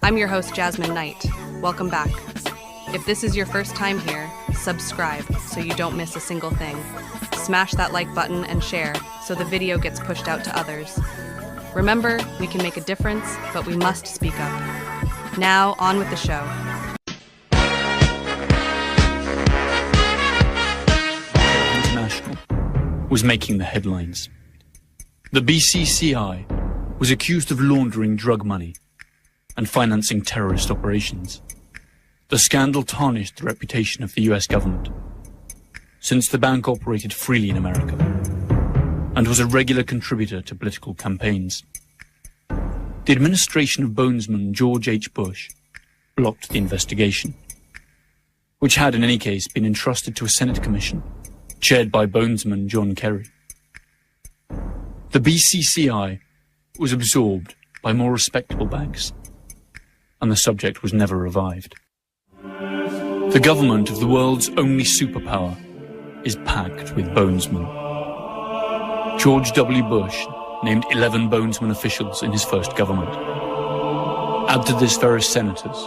I'm your host, Jasmine Knight. Welcome back. If this is your first time here, subscribe so you don't miss a single thing. Smash that like button and share so the video gets pushed out to others. Remember, we can make a difference, but we must speak up. Now, on with the show. International was making the headlines. The BCCI was accused of laundering drug money and financing terrorist operations. The scandal tarnished the reputation of the US government, since the bank operated freely in America and was a regular contributor to political campaigns. The administration of Bonesman George H. Bush blocked the investigation, which had in any case been entrusted to a Senate commission chaired by Bonesman John Kerry. The BCCI was absorbed by more respectable banks, and the subject was never revived. The government of the world's only superpower is packed with Bonesmen. George W. Bush named 11 Bonesman officials in his first government. Add to this various senators,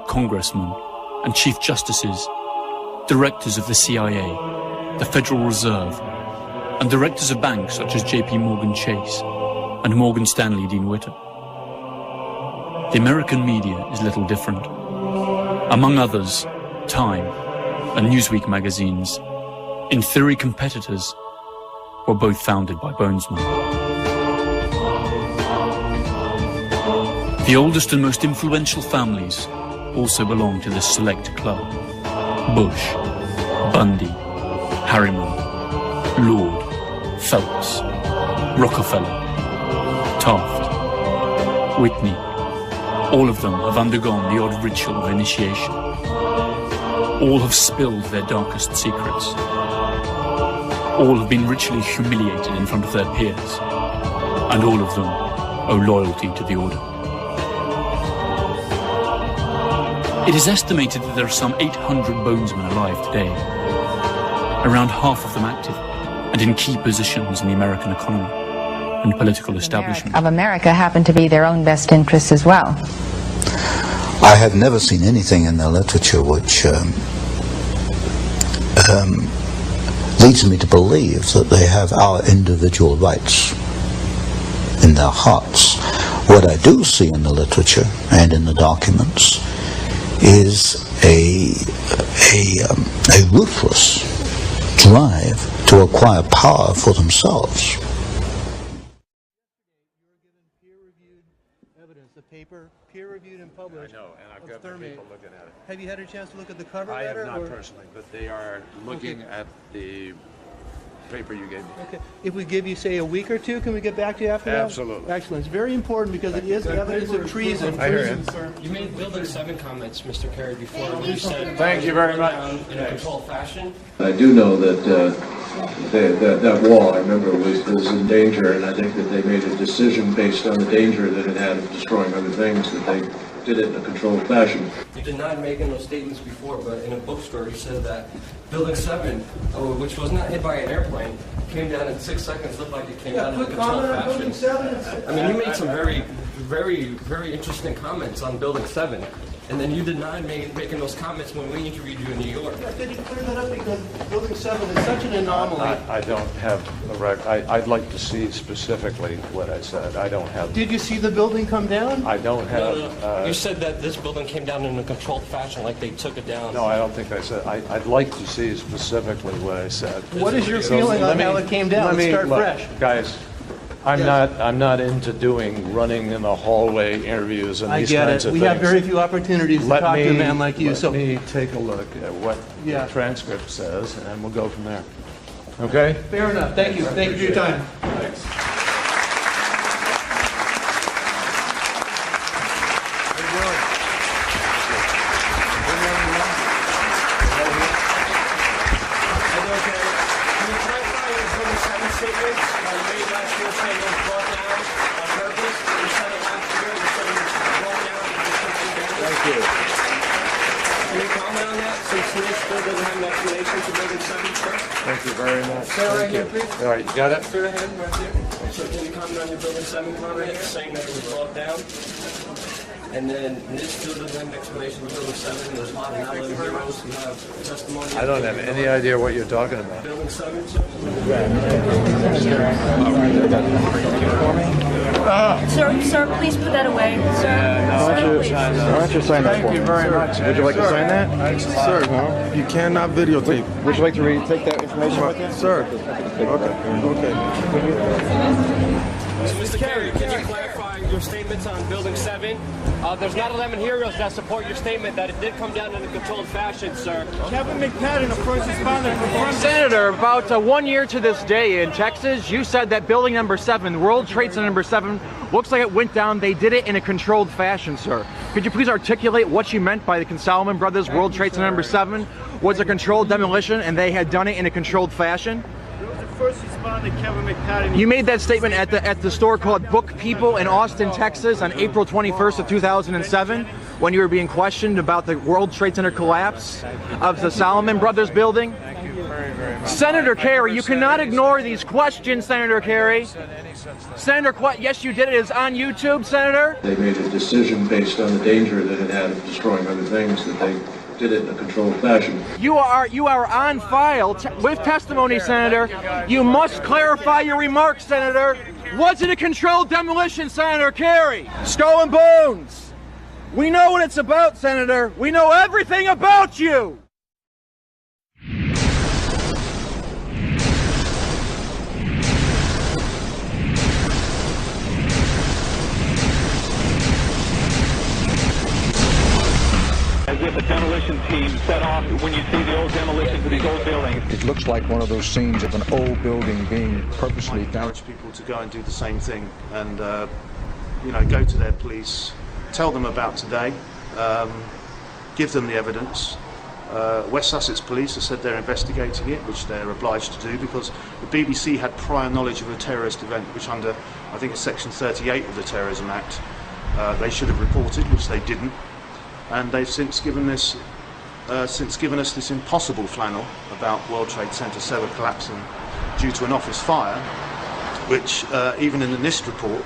congressmen, and chief justices, directors of the CIA, the Federal Reserve, and directors of banks such as J.P. Morgan Chase and Morgan Stanley Dean Witter. The American media is little different. Among others, Time and Newsweek magazines, in theory competitors, were both founded by Bonesmen. The oldest and most influential families also belong to this select club. Bush, Bundy, Harriman, Lord, Phelps, Rockefeller, Taft, Whitney. All of them have undergone the odd ritual of initiation. All have spilled their darkest secrets. All have been ritually humiliated in front of their peers. And all of them owe loyalty to the order. It is estimated that there are some 800 Bonesmen alive today. Around half of them active and in key positions in the American economy and political establishment. Of America happen to be their own best interests as well. I have never seen anything in the literature which leads me to believe that they have our individual rights in their hearts. What I do see in the literature and in the documents is a ruthless drive to acquire power for themselves. The paper, peer-reviewed and published. I know, and I've got the people looking at it. Have you had a chance to look at the cover I letter? have not personally, but they are looking at the paper you gave me. Okay. If we give you, say, a week or two, can we get back to you after that? Absolutely. Excellent. It's very important because it is evidence of treason. I hear you. You made Building 7 comments, Mr. Kerry, before when you said... Thank you very much. ...in a controlled fashion. I do know that that wall, I remember, was in danger, and I think that they made a decision based on the danger that it had of destroying other things, that they did it in a controlled fashion. You denied making those statements before, but in a bookstore you said that Building 7, which was not hit by an airplane, came down in 6 seconds, looked like it came down in a controlled fashion. I mean, you made some very interesting comments on Building 7. And then you denied making those comments when we interviewed you in New York. Yeah, could you clear that up, because Building 7 is such an anomaly. I don't have a record. I'd like to see specifically what I said. I don't have... Did you see the building come down? I don't have... No. You said that this building came down in a controlled fashion, like they took it down. No, I don't think I said... I'd like to see specifically what I said. What is your feeling on how it came down? Let's start fresh. Guys, I'm not into running in the hallway interviews and these kinds of things. We have very few opportunities to talk to a man like you. Let me take a look at what the transcript says, and we'll go from there. Okay? Fair enough. Thank you. Thank you for your time. Thanks. Thank you very much. Right here, please. All right, you got it? Go ahead, right there. So can you comment on your Building 7 comment saying that it was brought down? And then Nick still doesn't have an explanation for Building 7. There's not 11 heroes who have testimony. I don't have any idea what you're talking about. Building 7. Sir, please put that away. Sir, Why don't you sign that for me? Thank you very much. Would you like to sign that? Sir, you cannot videotape. Would you like to take that information with you? Sir. Okay. Mr. Carey, can you clarify your statements on Building 7? There's not 11 heroes that support your statement that it did come down in a controlled fashion, sir. Kevin McPadden, a first responder. Senator, about 1 year to this day in Texas, you said that building number 7, World Trade Center number 7, looks like it went down. They did it in a controlled fashion, sir. Could you please articulate what you meant by the Salomon Brothers World Trade Center number 7 was a controlled demolition and they had done it in a controlled fashion? First responder Kevin McPadden. You made that statement at the store called Book People in Austin, Texas on April 21st of 2007 when you were being questioned about the World Trade Center collapse of the Salomon Brothers building. Thank you very, very much. Senator Kerry, you cannot ignore these questions, Senator Kerry. Senator, yes, you did. It is on YouTube, Senator. They made a decision based on the danger that it had of destroying other things, that they did it in a controlled fashion. You are on file with testimony, Senator. You must clarify your remarks, Senator. Was it a controlled demolition, Senator Kerry? Skull and Bones. We know what it's about, Senator. We know everything about you. As if a demolition team set off when you see the old demolitions of these old buildings. It looks like one of those scenes of an old building being purposely damaged. Encourage people to go and do the same thing and, go to their police, tell them about today, give them the evidence. West Sussex Police have said they're investigating it, which they're obliged to do because the BBC had prior knowledge of a terrorist event, which under, I think it's Section 38 of the Terrorism Act, they should have reported, which they didn't. And they've since given us this impossible flannel about World Trade Center 7 collapsing due to an office fire, which even in the NIST report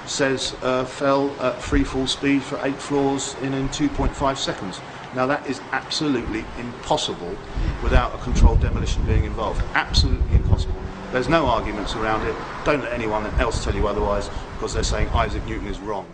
says fell at free fall speed for 8 floors in 2.5 seconds. Now that is absolutely impossible without a controlled demolition being involved. Absolutely impossible. There's no arguments around it. Don't let anyone else tell you otherwise because they're saying Isaac Newton is wrong.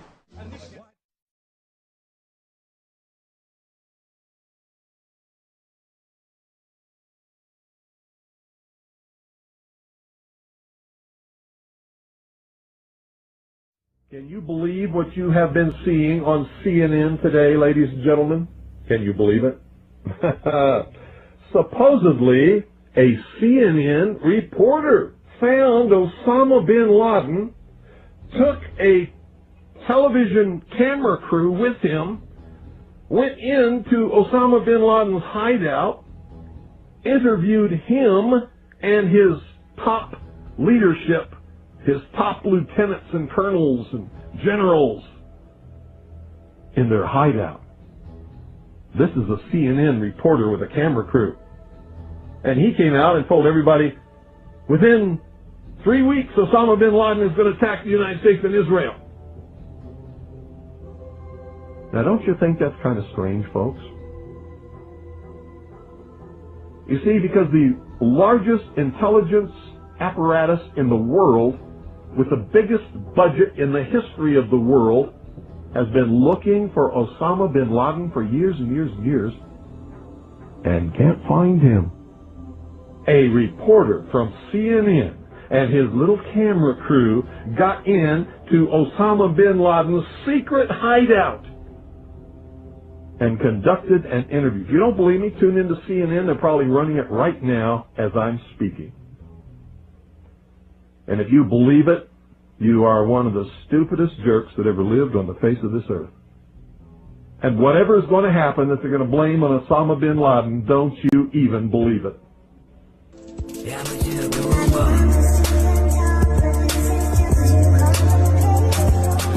Can you believe what you have been seeing on CNN today, ladies and gentlemen? Can you believe it? Supposedly, a CNN reporter found Osama bin Laden, took a television camera crew with him, went into Osama bin Laden's hideout, interviewed him and his top leadership, his top lieutenants and colonels and generals in their hideout. This is a CNN reporter with a camera crew. And he came out and told everybody, within 3 weeks, Osama bin Laden is going to attack the United States and Israel. Now, don't you think that's kind of strange, folks? You see, because the largest intelligence apparatus in the world, with the biggest budget in the history of the world, has been looking for Osama bin Laden for years and years and years, and can't find him. A reporter from CNN and his little camera crew got in to Osama bin Laden's secret hideout and conducted an interview. If you don't believe me, tune into CNN. They're probably running it right now as I'm speaking. And if you believe it, you are one of the stupidest jerks that ever lived on the face of this earth. And whatever is going to happen that they're going to blame on Osama bin Laden, don't you even believe it.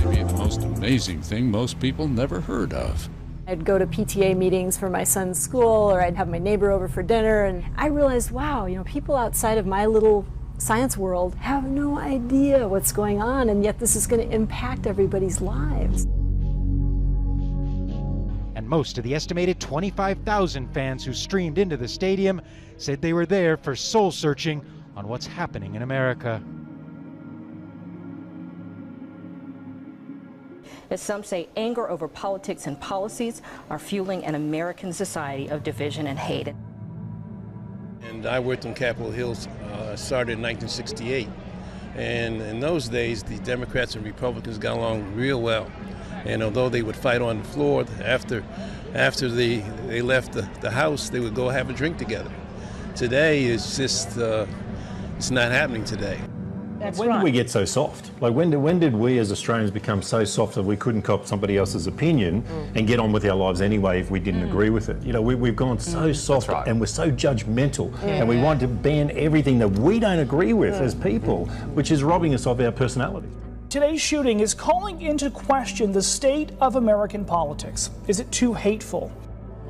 Maybe the most amazing thing most people never heard of. I'd go to PTA meetings for my son's school, or I'd have my neighbor over for dinner, and I realized, wow, people outside of my little science world have no idea what's going on, and yet this is going to impact everybody's lives. most of the estimated 25,000 fans who streamed into the stadium said they were there for soul-searching on what's happening in America. As some say, anger over politics and policies are fueling an American society of division and hate. And I worked on Capitol Hill, started in 1968. And in those days, the Democrats and Republicans got along real well. And although they would fight on the floor, after they left the House, they would go have a drink together. Today, it's just, it's not happening today. When did we get so soft? Like when did we as Australians become so soft that we couldn't cop somebody else's opinion and get on with our lives anyway if we didn't agree with it? You know, we've gone so soft and we're so judgmental and we want to ban everything that we don't agree with as people, which is robbing us of our personality. Today's shooting is calling into question the state of American politics. Is it too hateful?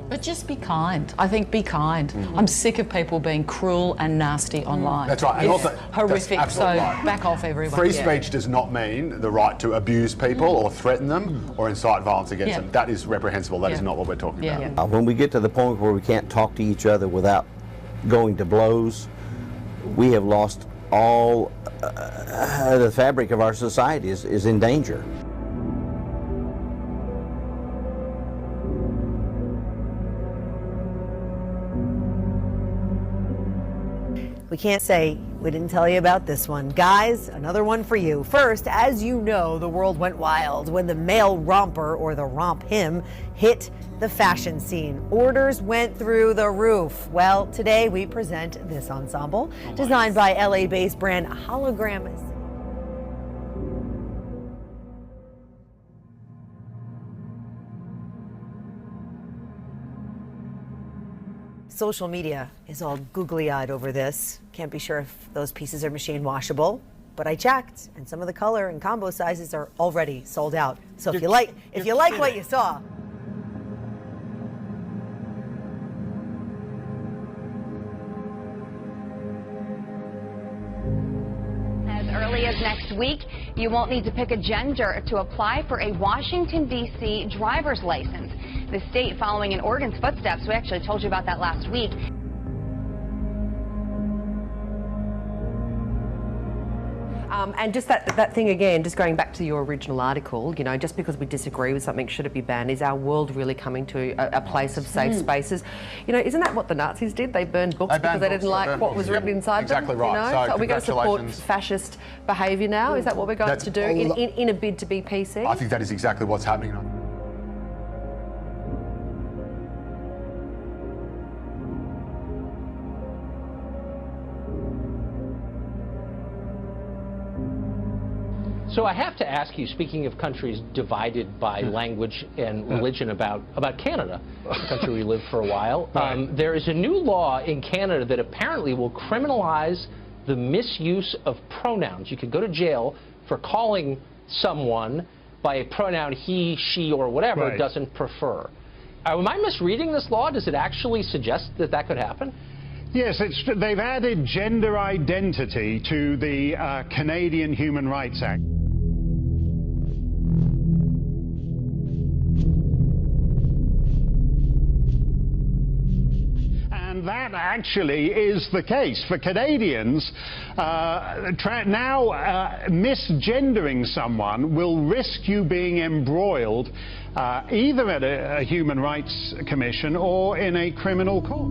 But just be kind. I think be kind. I'm sick of people being cruel and nasty online. That's right. And It's also, horrific, that's so absolutely right. back off everyone. Free speech does not mean the right to abuse people or threaten them or incite violence against them. That is reprehensible. That is not what we're talking about. When we get to the point where we can't talk to each other without going to blows, we have lost all the fabric of our society is in danger. We can't say we didn't tell you about this one. Guys, another one for you. First, as you know, the world went wild when the male romper, or the romp him, hit the fashion scene. Orders went through the roof. Well, today we present this ensemble, designed by LA-based brand Hologram. Social media is all googly-eyed over this. Can't be sure if those pieces are machine washable, but I checked, and some of the color and combo sizes are already sold out. So if you like what you saw, As early as next week, you won't need to pick a gender to apply for a Washington, D.C. driver's license. The state following in Oregon's footsteps. We actually told you about that last week. And just that thing again, just going back to your original article, you know, just because we disagree with something, should it be banned? Is our world really coming to a place of safe spaces? You know, isn't that what the Nazis did? They burned books because they didn't like what was written inside them. Exactly right. You know? So are we going to support congratulations. fascist behaviour now? Is that what we're going to do in a bid to be PC? I think that is exactly what's happening. So I have to ask you, speaking of countries divided by language and religion, about Canada, a country we lived for a while. There is a new law in Canada that apparently will criminalize the misuse of pronouns. You could go to jail for calling someone by a pronoun he, she, or whatever doesn't prefer. Am I misreading this law? Does it actually suggest that that could happen? Yes, they've added gender identity to the Canadian Human Rights Act. And that actually is the case. For Canadians, now misgendering someone will risk you being embroiled either at a Human Rights Commission or in a criminal court.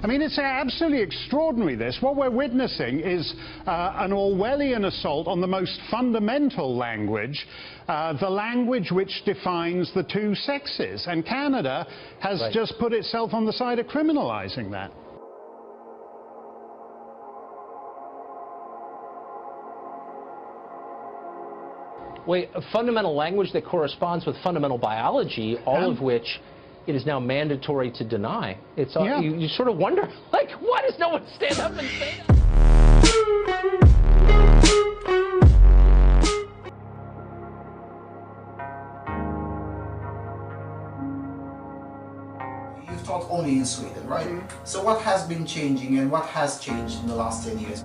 I mean, it's absolutely extraordinary, this. What we're witnessing is an Orwellian assault on the most fundamental language, the language which defines the two sexes. And Canada has just put itself on the side of criminalizing that. Wait, a fundamental language that corresponds with fundamental biology, all of which it is now mandatory to deny. It's all, you sort of wonder, like, why does no one stand up and say that? you've taught only in Sweden, right? So what has been changing and what has changed in the last 10 years?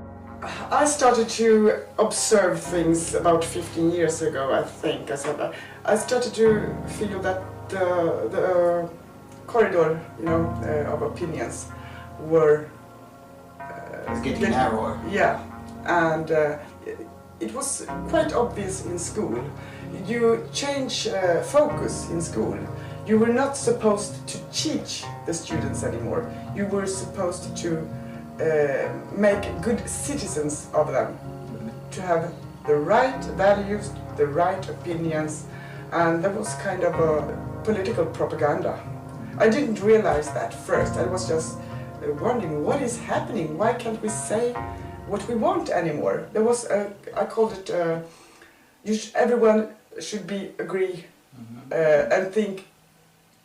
I started to observe things about 15 years ago, I think. I started to feel that the corridor, of opinions were getting narrower. Yeah, and it was quite obvious in school. You change focus in school. You were not supposed to teach the students anymore. You were supposed to make good citizens of them, to have the right values, the right opinions, and that was kind of a political propaganda. I didn't realize that first. I was just wondering what is happening. Why can't we say what we want anymore? There was I called it everyone should agree and think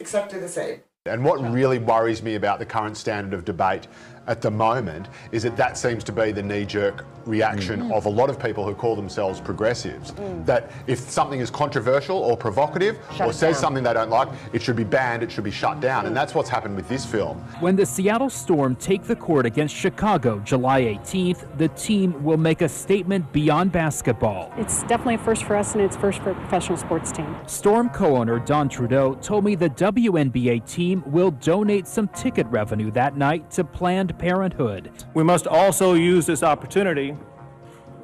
exactly the same. And what really worries me about the current standard of debate at the moment is that seems to be the knee-jerk reaction of a lot of people who call themselves progressives. That if something is controversial or provocative or says something they don't like, it should be banned, it should be shut down. And that's what's happened with this film. When the Seattle Storm take the court against Chicago July 18th, the team will make a statement beyond basketball. It's definitely a first for us, and it's first for a professional sports team. Storm co-owner Don Trudeau told me the WNBA team will donate some ticket revenue that night to Planned Parenthood. We must also use this opportunity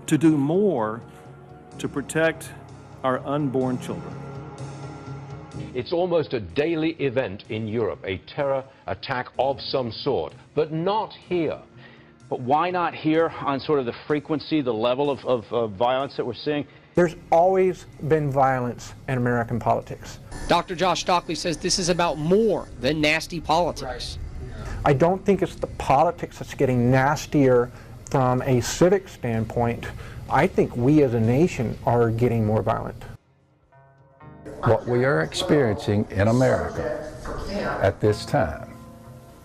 to do more to protect our unborn children. It's almost a daily event in Europe, a terror attack of some sort, but not here. But why not here on sort of the frequency, the level of violence that we're seeing? There's always been violence in American politics. Dr. Josh Stockley says this is about more than nasty politics. I don't think it's the politics that's getting nastier from a civic standpoint. I think we as a nation are getting more violent. What we are experiencing in America at this time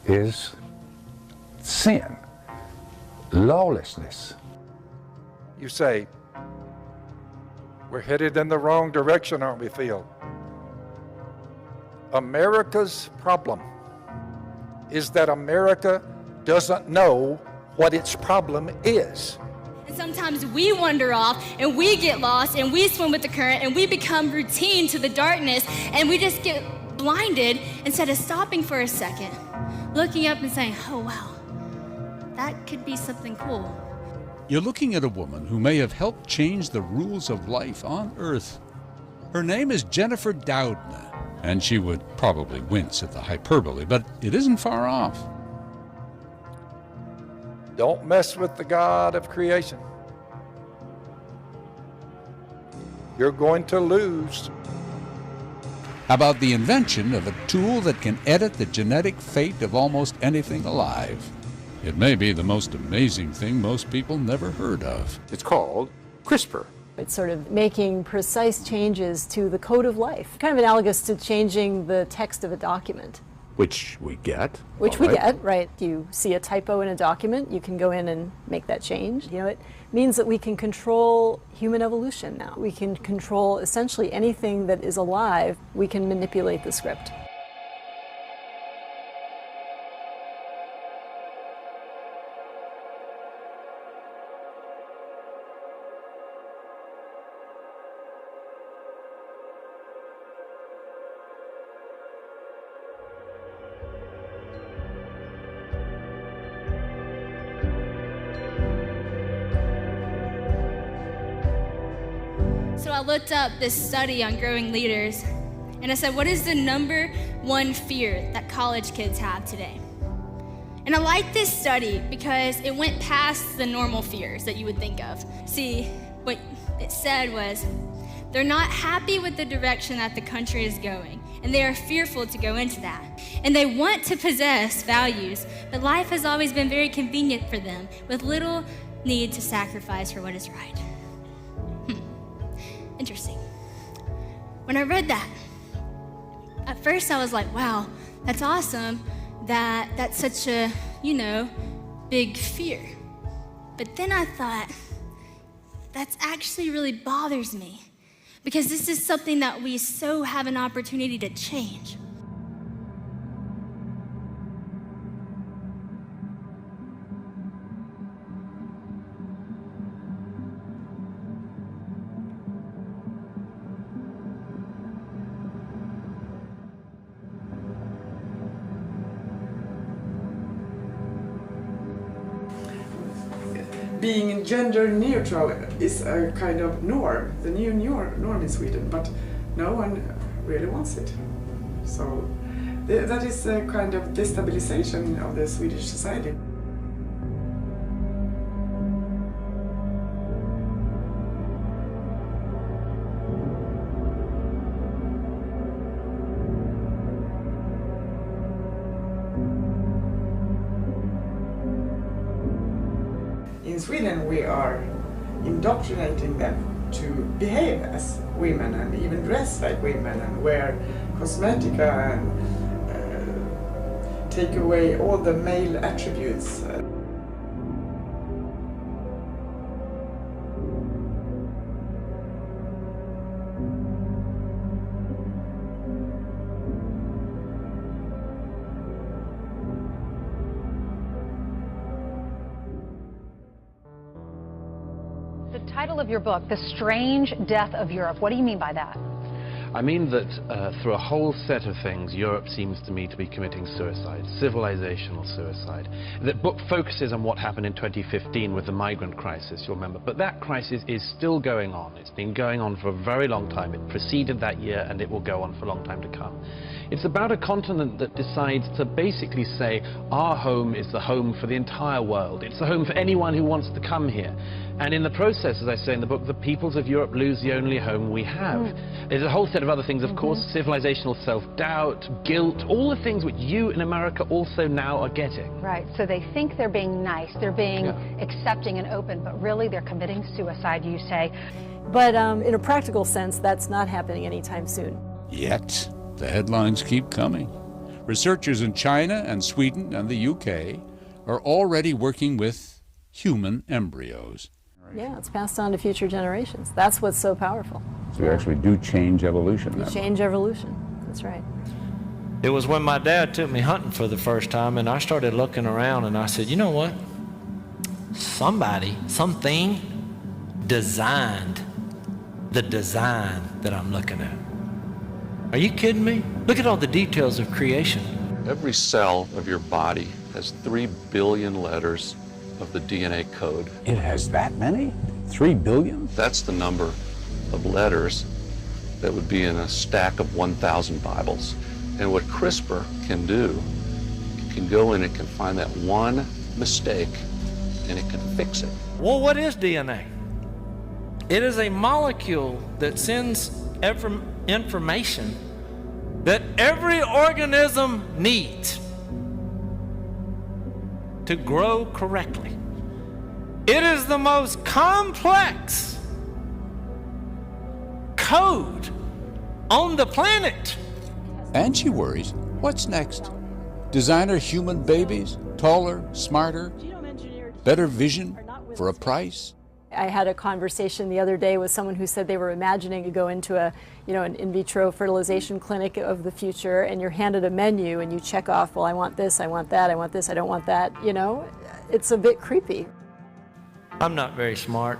is sin, lawlessness. You say, we're headed in the wrong direction, aren't we, Phil? America's problem is that America doesn't know what its problem is. And sometimes we wander off and we get lost and we swim with the current and we become routine to the darkness and we just get blinded instead of stopping for a second, looking up and saying, oh wow, that could be something cool. You're looking at a woman who may have helped change the rules of life on Earth. Her name is Jennifer Doudna, and she would probably wince at the hyperbole, but it isn't far off. Don't mess with the God of creation. You're going to lose. How about the invention of a tool that can edit the genetic fate of almost anything alive? It may be the most amazing thing most people never heard of. It's called CRISPR. It's sort of making precise changes to the code of life, kind of analogous to changing the text of a document. Which we get. Which we get, right. You see a typo in a document, you can go in and make that change. It means that we can control human evolution now. We can control essentially anything that is alive. We can manipulate the script. So I looked up this study on growing leaders, and I said, what is the #1 fear that college kids have today? And I like this study because it went past the normal fears that you would think of. See, what it said was, they're not happy with the direction that the country is going, and they are fearful to go into that. And they want to possess values, but life has always been very convenient for them, with little need to sacrifice for what is right. Interesting. When I read that, at first I was like, wow, that's awesome that that's such a, big fear. But then I thought, that's actually really bothers me because this is something that we so have an opportunity to change. being gender neutral is a kind of norm, the new norm in Sweden, but no one really wants it. So that is a kind of destabilization of the Swedish society. In Sweden we are indoctrinating them to behave as women and even dress like women and wear cosmetica and take away all the male attributes. The title of your book, The Strange Death of Europe, what do you mean by that? I mean that through a whole set of things, Europe seems to me to be committing suicide, civilizational suicide. The book focuses on what happened in 2015 with the migrant crisis, you'll remember, but that crisis is still going on. It's been going on for a very long time. It preceded that year and it will go on for a long time to come. It's about a continent that decides to basically say, our home is the home for the entire world. It's the home for anyone who wants to come here. And in the process, as I say in the book, the peoples of Europe lose the only home we have. There's a whole set of other things, of course, civilizational self-doubt, guilt, all the things which you in America also now are getting. Right, so they think they're being nice, they're being accepting and open, but really they're committing suicide, you say. But in a practical sense, that's not happening anytime soon. Yet, the headlines keep coming. Researchers in China and Sweden and the UK are already working with human embryos. Yeah, it's passed on to future generations. That's what's so powerful. So we actually do change evolution. You change evolution. That's right. It was when my dad took me hunting for the first time, and I started looking around, and I said, you know what? Somebody, something designed the design that I'm looking at. Are you kidding me? Look at all the details of creation. Every cell of your body has 3 billion letters of the DNA code. It has that many? 3 billion? That's the number of letters that would be in a stack of 1,000 Bibles. And what CRISPR can do, it can go in, it can find that one mistake, and it can fix it. Well, what is DNA? It is a molecule that sends information that every organism needs to grow correctly. It is the most complex code on the planet. And she worries, what's next? Designer human babies? Taller, smarter, better vision for a price? I had a conversation the other day with someone who said they were imagining to go into an in vitro fertilization clinic of the future, and you're handed a menu and you check off, well, I want this, I want that, I want this, I don't want that, It's a bit creepy. I'm not very smart,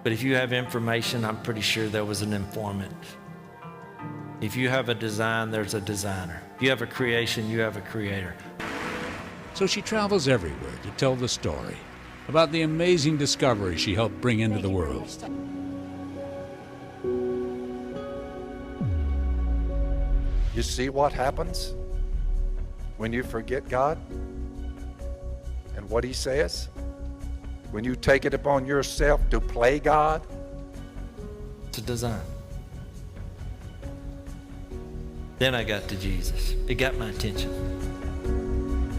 but if you have information, I'm pretty sure there was an informant. If you have a design, there's a designer. If you have a creation, you have a creator. So she travels everywhere to tell the story about the amazing discovery she helped bring into the world. You see what happens when you forget God and what He says? When you take it upon yourself to play God? It's a design. Then I got to Jesus. It got my attention.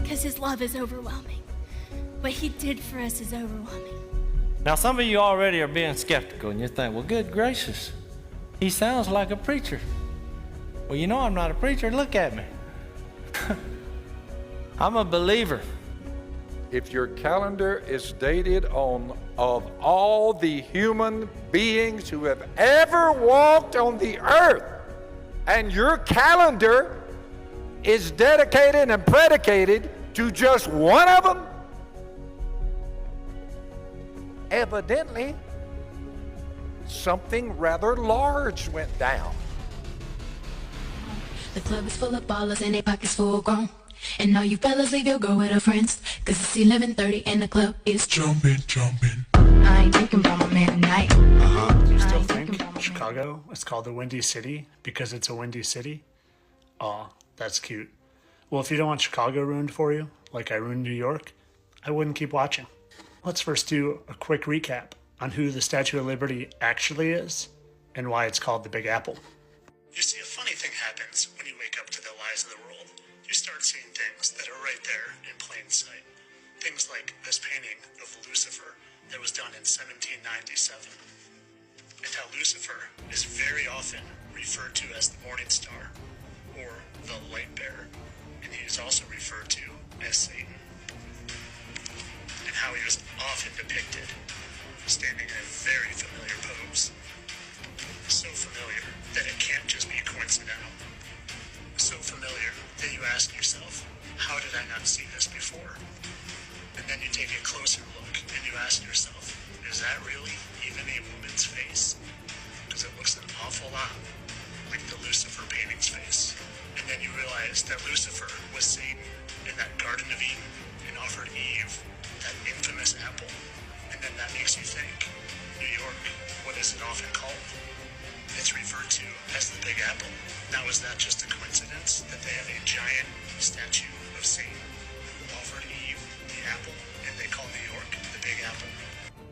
Because His love is overwhelming. What He did for us is overwhelming. Now, some of you already are being skeptical, and you think, well, good gracious, he sounds like a preacher. Well, you know I'm not a preacher. Look at me. I'm a believer. If your calendar is dated of all the human beings who have ever walked on the earth, and your calendar is dedicated and predicated to just one of them, evidently something rather large went down. The club is full of ballers and their pockets full grown. And all you fellas leave your girl with her friends, cause it's 11:30 and the club is jumping. I ain't thinking about my man tonight. Do you still think Chicago is called the Windy City because it's a windy city? Aw, that's cute. Well, if you don't want Chicago ruined for you, like I ruined New York, I wouldn't keep watching. Let's first do a quick recap on who the Statue of Liberty actually is and why it's called the Big Apple. You see, a funny thing happens when you wake up to the lies of the world. You start seeing things that are right there in plain sight. Things like this painting of Lucifer that was done in 1797. And how Lucifer is very often referred to as the morning star or the light bearer. And he is also referred to as Satan. And how he was often depicted standing in a very familiar pose. So familiar that it can't just be coincidental. So familiar that you ask yourself, how did I not see this before? And then you take a closer look and you ask yourself, is that really even a woman's face? Because it looks an awful lot like the Lucifer painting's face. And then you realize that Lucifer was Satan in that Garden of Eden and offered Eve that infamous apple. And then that makes you think, New York, what is it often called? It's referred to as the Big Apple. Now, is that just a coincidence that they have a giant statue of Satan who offered Eve the apple, and they call New York the Big Apple?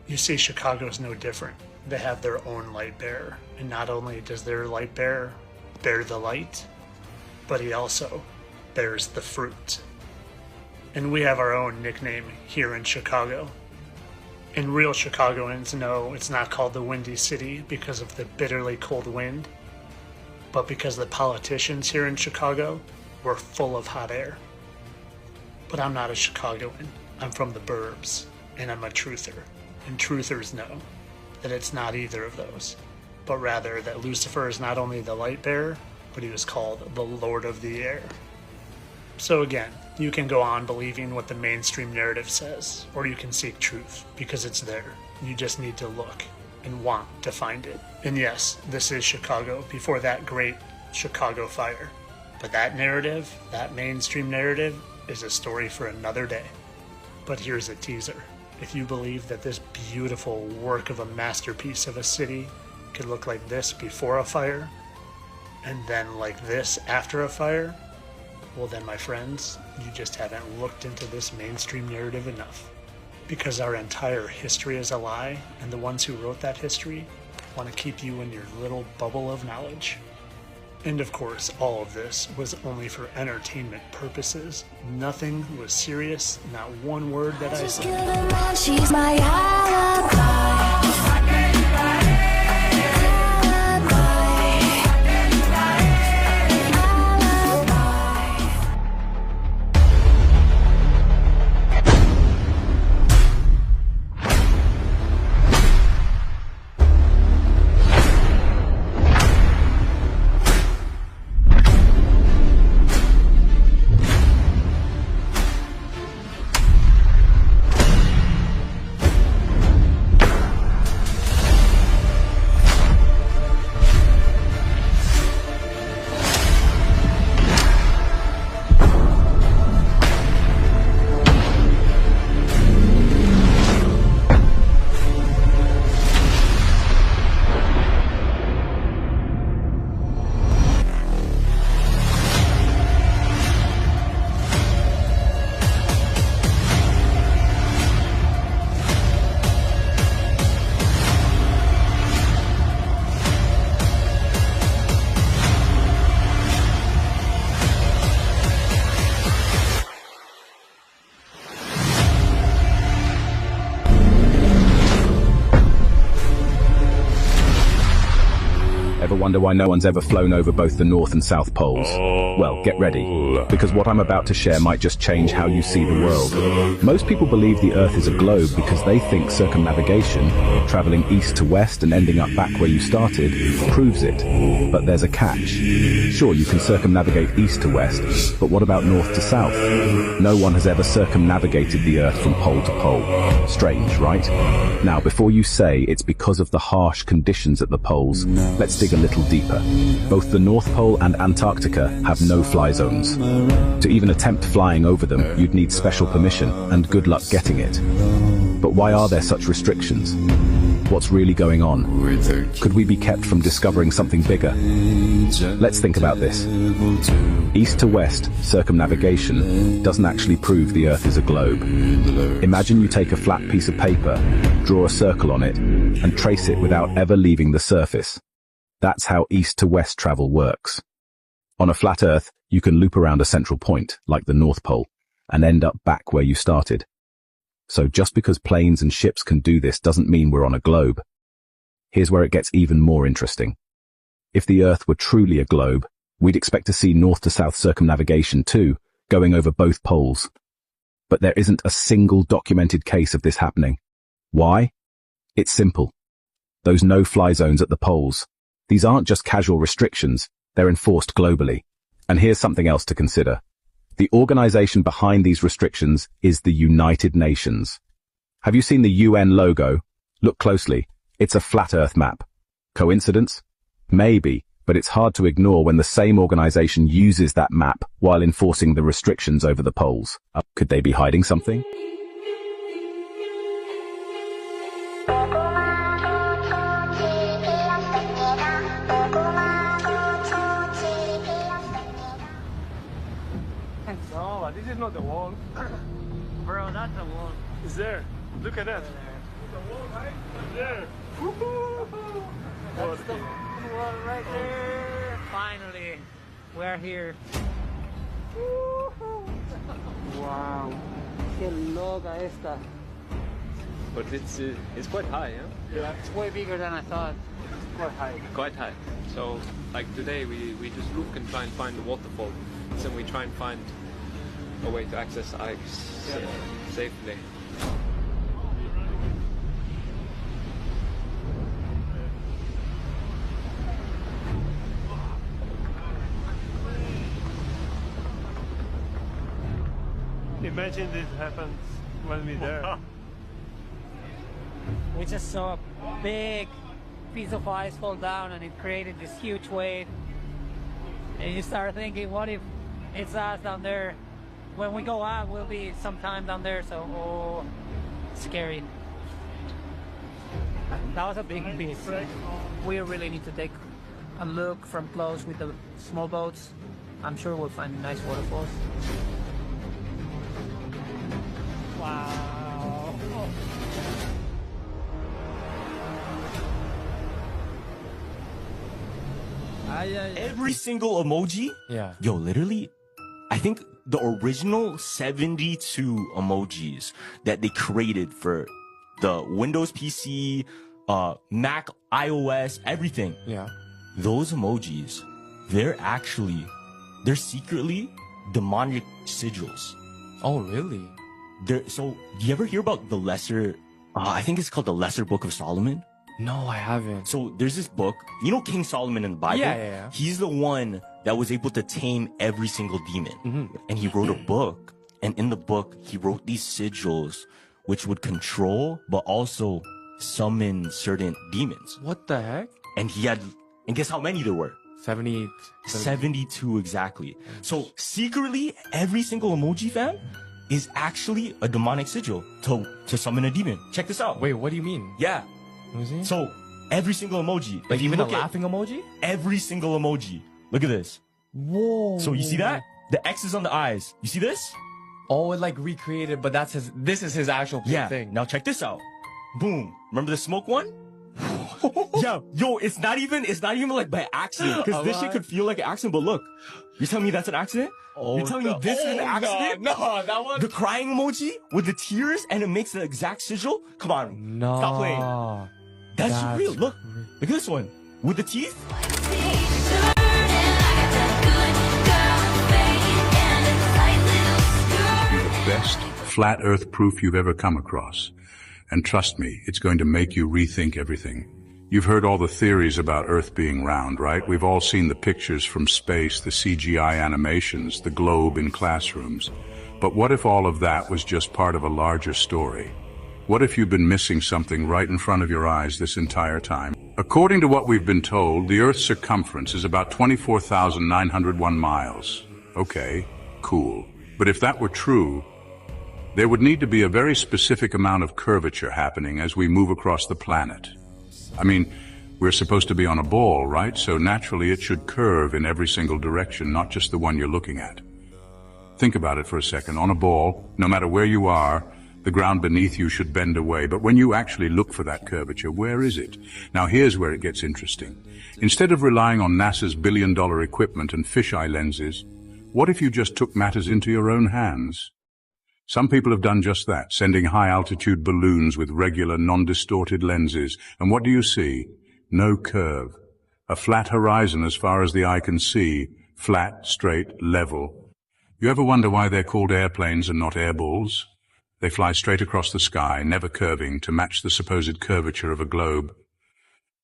You see, Chicago's no different. They have their own light bearer, and not only does their light bearer bear the light, but he also bears the fruit. And we have our own nickname here in Chicago. And real Chicagoans know it's not called the Windy City because of the bitterly cold wind, but because the politicians here in Chicago were full of hot air. But I'm not a Chicagoan. I'm from the burbs, and I'm a truther. And truthers know that it's not either of those, but rather that Lucifer is not only the light bearer, but he was called the Lord of the Air. So again, you can go on believing what the mainstream narrative says, or you can seek truth, because it's there. You just need to look and want to find it. And yes, this is Chicago before that great Chicago fire. But that narrative, that mainstream narrative, is a story for another day. But here's a teaser. If you believe that this beautiful work of a masterpiece of a city could look like this before a fire, and then like this after a fire, well then, my friends, you just haven't looked into this mainstream narrative enough. Because our entire history is a lie, and the ones who wrote that history want to keep you in your little bubble of knowledge. And of course, all of this was only for entertainment purposes. Nothing was serious, not one word that I said. She's my alibi. Ever wonder why no one's ever flown over both the North and South Poles? Well, get ready, because what I'm about to share might just change how you see the world. Most people believe the Earth is a globe because they think circumnavigation, traveling east to west and ending up back where you started, proves it. But there's a catch. Sure, you can circumnavigate east to west, but what about north to south? No one has ever circumnavigated the Earth from pole to pole. Strange, right? Now, before you say it's because of the harsh conditions at the poles, let's dig a little little deeper. Both the North Pole and Antarctica have no-fly zones. To even attempt flying over them, you'd need special permission, and good luck getting it. But why are there such restrictions? What's really going on? Could we be kept from discovering something bigger? Let's think about this. East to west circumnavigation doesn't actually prove the Earth is a globe. Imagine you take a flat piece of paper, draw a circle on it, and trace it without ever leaving the surface. That's how east to west travel works. On a flat Earth, you can loop around a central point, like the North Pole, and end up back where you started. So just because planes and ships can do this doesn't mean we're on a globe. Here's where it gets even more interesting. If the Earth were truly a globe, we'd expect to see north to south circumnavigation too, going over both poles. But there isn't a single documented case of this happening. Why? It's simple. Those no-fly zones at the poles. These aren't just casual restrictions, they're enforced globally. And here's something else to consider. The organization behind these restrictions is the United Nations. Have you seen the UN logo? Look closely. It's a flat Earth map. Coincidence? Maybe, but it's hard to ignore when the same organization uses that map while enforcing the restrictions over the poles. Could they be hiding something? No, this is not the wall. Bro, that's the wall. It's there. Look at that. The wall, right? It's there. That's the wall right there. Finally, we're here. Wow. Que loca esta. But it's quite high, yeah? Yeah, it's way bigger than I thought. It's quite high. Quite high. So, like today, we just look and try and find the waterfall. So we try and find a way to access ice safely. Imagine this happens when we're there. We just saw a big piece of ice fall down and it created this huge wave. And you start thinking, what if it's us down there? When we go out, we'll be sometime down there, so oh, scary. That was a big piece. We really need to take a look from close with the small boats. I'm sure we'll find nice waterfalls. Wow. Every single emoji? Yeah. Yo, literally, I think the original 72 emojis that they created for the Windows PC, Mac, iOS, everything. Yeah. Those emojis, they're secretly demonic sigils. Oh, really? So, do you ever hear about the lesser, I think it's called the Lesser Book of Solomon? No, I haven't. So there's this book, you know King Solomon in the Bible? Yeah. He's the one that was able to tame every single demon. And he wrote a book, and in the book, he wrote these sigils which would control, but also summon certain demons. What the heck? And guess how many there were? 78. 72 exactly. So secretly, every single emoji fam is actually a demonic sigil to summon a demon. Check this out. Wait, what do you mean? Yeah. So every single emoji, like even a laughing emoji? Every single emoji. Look at this. Whoa. So you see that? The X is on the eyes. You see this? Oh, it like recreated, but this is his actual thing. Now check this out. Boom. Remember the smoke one? Yeah, yo, it's not even like by accident, because this shit could feel like an accident, but look, you're telling me that's an accident? Oh, you're telling me this is an accident? No, that one. The crying emoji with the tears and it makes the exact sigil? Come on. No. Stop playing. That's real. Look at this one. With the teeth. The best flat earth proof you've ever come across. And trust me, it's going to make you rethink everything. You've heard all the theories about Earth being round, right? We've all seen the pictures from space, the CGI animations, the globe in classrooms. But what if all of that was just part of a larger story? What if you've been missing something right in front of your eyes this entire time? According to what we've been told, the Earth's circumference is about 24,901 miles. Okay, cool. But if that were true, there would need to be a very specific amount of curvature happening as we move across the planet. I mean, we're supposed to be on a ball, right? So naturally it should curve in every single direction, not just the one you're looking at. Think about it for a second. On a ball, no matter where you are, the ground beneath you should bend away. But when you actually look for that curvature, where is it? Now here's where it gets interesting. Instead of relying on NASA's billion-dollar equipment and fisheye lenses, what if you just took matters into your own hands? Some people have done just that, sending high-altitude balloons with regular, non-distorted lenses. And what do you see? No curve. A flat horizon as far as the eye can see. Flat, straight, level. You ever wonder why they're called airplanes and not airballs? They fly straight across the sky, never curving, to match the supposed curvature of a globe.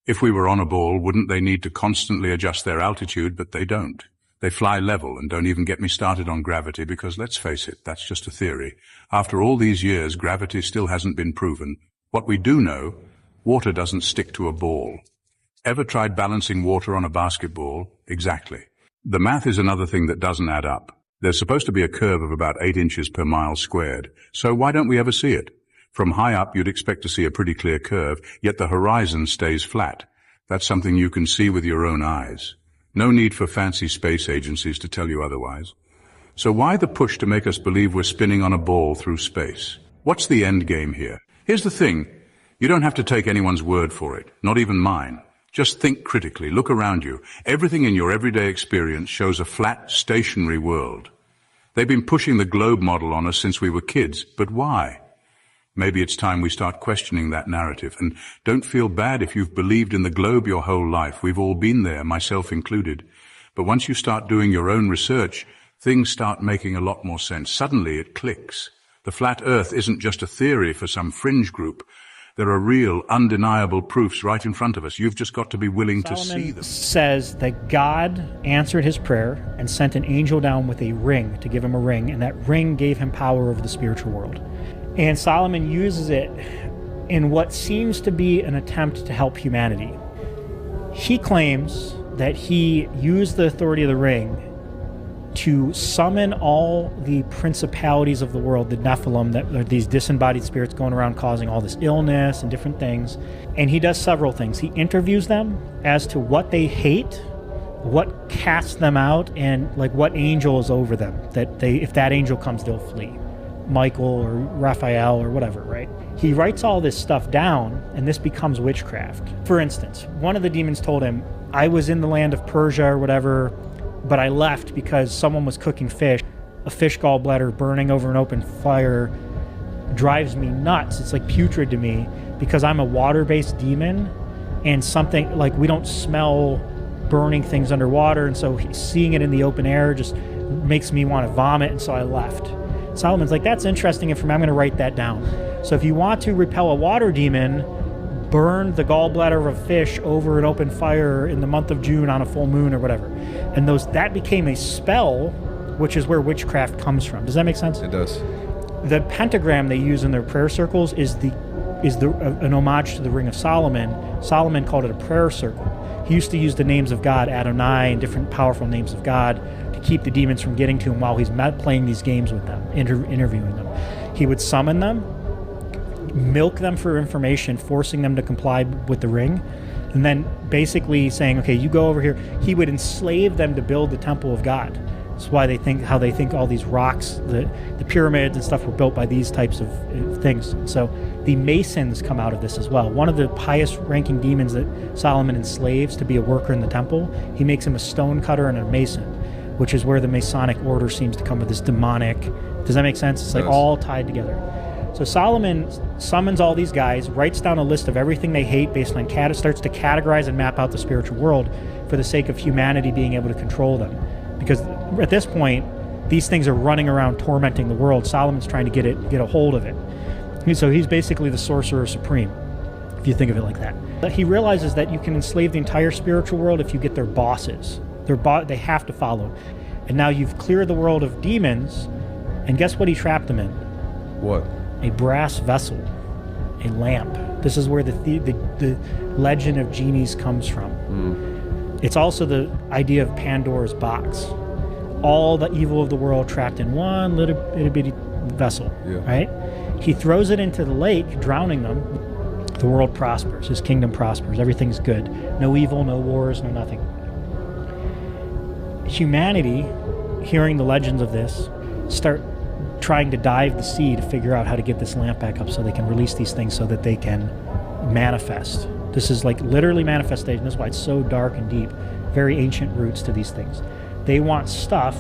If we were on a ball, wouldn't they need to constantly adjust their altitude? But they don't. They fly level, and don't even get me started on gravity, because let's face it, that's just a theory. After all these years, gravity still hasn't been proven. What we do know, water doesn't stick to a ball. Ever tried balancing water on a basketball? Exactly. The math is another thing that doesn't add up. There's supposed to be a curve of about 8 inches per mile squared. So why don't we ever see it? From high up, you'd expect to see a pretty clear curve, yet the horizon stays flat. That's something you can see with your own eyes. No need for fancy space agencies to tell you otherwise. So why the push to make us believe we're spinning on a ball through space? What's the end game here? Here's the thing. You don't have to take anyone's word for it, not even mine. Just think critically, look around you. Everything in your everyday experience shows a flat, stationary world. They've been pushing the globe model on us since we were kids, but why? Maybe it's time we start questioning that narrative. And don't feel bad if you've believed in the globe your whole life. We've all been there, myself included. But once you start doing your own research, things start making a lot more sense. Suddenly it clicks. The flat Earth isn't just a theory for some fringe group. There are real, undeniable proofs right in front of us. You've just got to be willing to see them. Says that God answered his prayer and sent an angel down with a ring to give him a ring, and that ring gave him power over the spiritual world. And Solomon uses it in what seems to be an attempt to help humanity. He claims that he used the authority of the ring to summon all the principalities of the world, the Nephilim, that are these disembodied spirits going around causing all this illness and different things. And he does several things. He interviews them as to what they hate, what casts them out, and like what angel is over them, that they, if that angel comes, they'll flee. Michael or Raphael or whatever, right? He writes all this stuff down, and this becomes witchcraft. For instance, one of the demons told him, I was in the land of Persia or whatever, but I left because someone was cooking fish. A fish gallbladder burning over an open fire drives me nuts. It's like putrid to me because I'm a water-based demon, and something like we don't smell burning things underwater, and so seeing it in the open air just makes me want to vomit, and so I left. Solomon's like, that's interesting information. I'm going to write that down. So if you want to repel a water demon, burn the gallbladder of a fish over an open fire in the month of June on a full moon or whatever. And that became a spell, which is where witchcraft comes from. Does that make sense? It does. The pentagram they use in their prayer circles is an homage to the Ring of Solomon. Solomon called it a prayer circle. He used to use the names of God, Adonai, and different powerful names of God to keep the demons from getting to him while he's playing these games with them, interviewing them. He would summon them, milk them for information, forcing them to comply with the ring, and then basically saying, okay, you go over here. He would enslave them to build the temple of God. That's why they think all these rocks, the pyramids and stuff were built by these types of things. So the Masons come out of this as well. One of the highest ranking demons that Solomon enslaves to be a worker in the temple, he makes him a stone cutter and a mason, which is where the Masonic order seems to come with this demonic. Does that make sense? It's like all tied together. So Solomon summons all these guys, writes down a list of everything they hate based on starts to categorize and map out the spiritual world for the sake of humanity being able to control them. Because at this point, these things are running around tormenting the world. Solomon's trying to get a hold of it. So he's basically the sorcerer supreme, if you think of it like that. But he realizes that you can enslave the entire spiritual world if you get their bosses. They have to follow. And now you've cleared the world of demons, and guess what he trapped them in? What? A brass vessel, a lamp This is where the legend of genies comes from. It's also the idea of Pandora's box. All the evil of the world trapped in one little itty bitty vessel, right? He throws it into the lake, drowning them. The world prospers, his kingdom prospers, everything's good. No evil, no wars, no nothing. Humanity, hearing the legends of this, start trying to dive the sea to figure out how to get this lamp back up so they can release these things so that they can manifest. This is like literally manifestation. That's why it's so dark and deep. Very ancient roots to these things. They want stuff.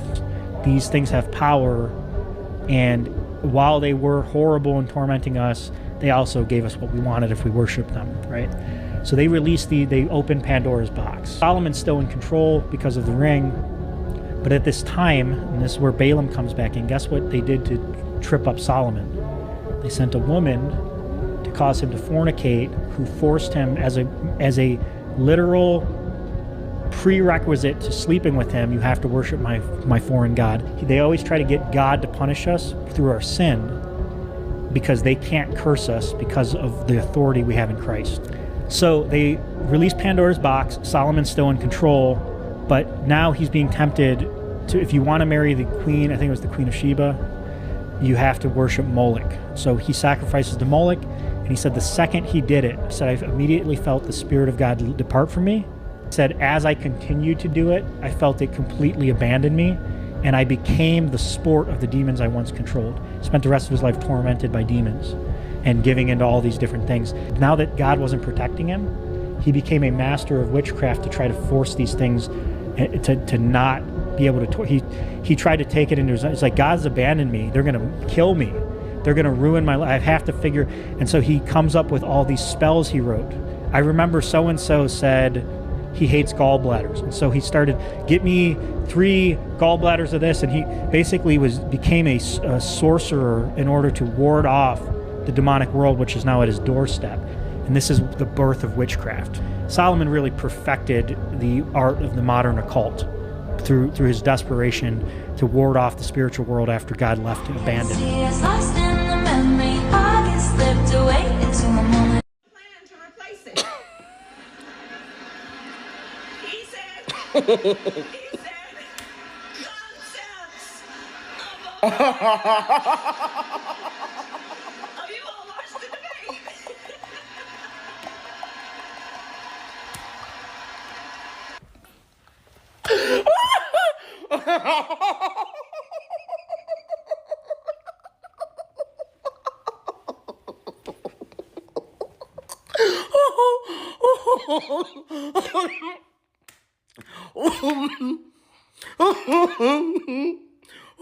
These things have power, and while they were horrible and tormenting us, they also gave us what we wanted if we worshiped them, right? So they opened Pandora's box. Solomon's still in control because of the ring, but at this time, and this is where Balaam comes back in, guess what they did to trip up Solomon? They sent a woman to cause him to fornicate, who forced him as a literal prerequisite to sleeping with him, you have to worship my foreign god. They always try to get God to punish us through our sin because they can't curse us because of the authority we have in Christ. So they released Pandora's box. Solomon's still in control, but now he's being tempted to, if you want to marry the queen, I think it was the Queen of Sheba, you have to worship Moloch. So he sacrifices to Moloch, and he said the second he did it, he said, I immediately felt the Spirit of God depart from me. Said, as I continued to do it, I felt it completely abandon me, and I became the sport of the demons I once controlled. Spent the rest of his life tormented by demons and giving into all these different things. Now that God wasn't protecting him, he became a master of witchcraft to try to force these things to not be able to. He tried to take it into his. It's like, God's abandoned me. They're going to kill me. They're going to ruin my life. I have to figure. And so he comes up with all these spells he wrote. I remember so and so said he hates gallbladders, and so he started, get me 3 gallbladders of this, and he basically became a sorcerer in order to ward off the demonic world, which is now at his doorstep. And this is the birth of witchcraft. Solomon really perfected the art of the modern occult through his desperation to ward off the spiritual world after God left to abandon him. Lost in the memory, I get slipped away into a moment. He said, have you all watched the debate?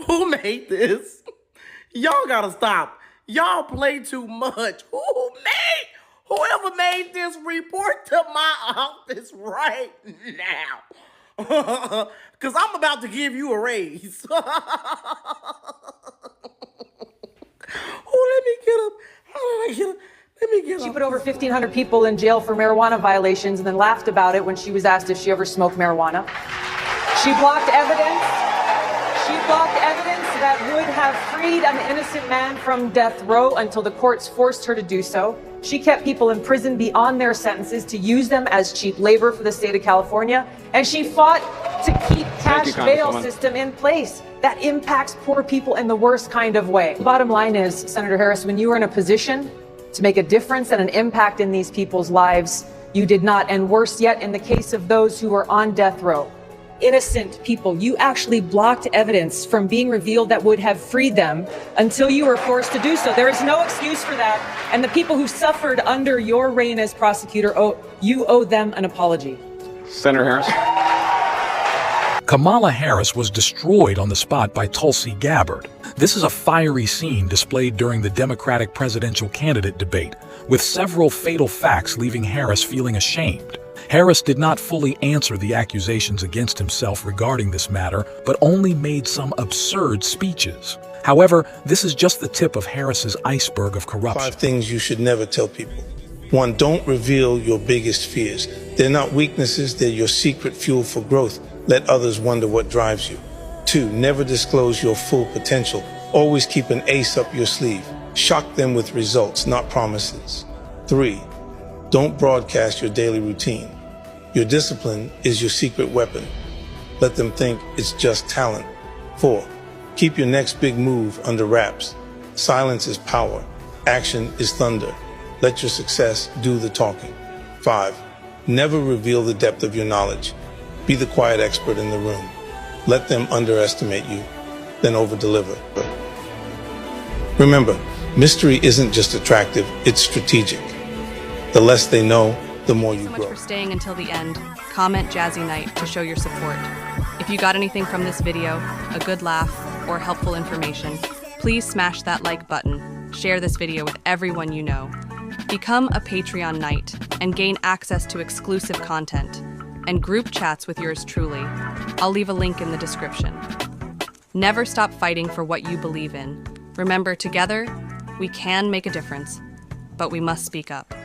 Who made this? Y'all gotta stop. Y'all play too much. Whoever made this, report to my office right now. Because I'm about to give you a raise. Let me get up. How did I get up? Let me get up. She put over 1,500 people in jail for marijuana violations and then laughed about it when she was asked if she ever smoked marijuana. She blocked evidence. That would have freed an innocent man from death row until the courts forced her to do so. She kept people in prison beyond their sentences to use them as cheap labor for the state of California. And she fought to keep cash bail system in place that impacts poor people in the worst kind of way. The bottom line is, Senator Harris, when you were in a position to make a difference and an impact in these people's lives, you did not. And worse yet, in the case of those who were on death row, innocent people, you actually blocked evidence from being revealed that would have freed them until you were forced to do so. There is no excuse for that. And the people who suffered under your reign as prosecutor, you owe them an apology. Senator Harris. Kamala Harris was destroyed on the spot by Tulsi Gabbard. This is a fiery scene displayed during the Democratic presidential candidate debate, with several fatal facts leaving Harris feeling ashamed. Harris did not fully answer the accusations against himself regarding this matter, but only made some absurd speeches. However, this is just the tip of Harris's iceberg of corruption. 5 things you should never tell people. 1, don't reveal your biggest fears. They're not weaknesses, they're your secret fuel for growth. Let others wonder what drives you. 2, never disclose your full potential. Always keep an ace up your sleeve. Shock them with results, not promises. 3, Don't broadcast your daily routine. Your discipline is your secret weapon. Let them think it's just talent. 4. Keep your next big move under wraps. Silence is power. Action is thunder. Let your success do the talking. 5. Never reveal the depth of your knowledge. Be the quiet expert in the room. Let them underestimate you, then over-deliver. Remember, mystery isn't just attractive, it's strategic. The less they know, the more you grow. Thanks so much for staying until the end. Comment Jazzy Knight to show your support. If you got anything from this video, a good laugh, or helpful information, please smash that like button, share this video with everyone you know. Become a Patreon Knight and gain access to exclusive content and group chats with yours truly. I'll leave a link in the description. Never stop fighting for what you believe in. Remember, together, we can make a difference, but we must speak up.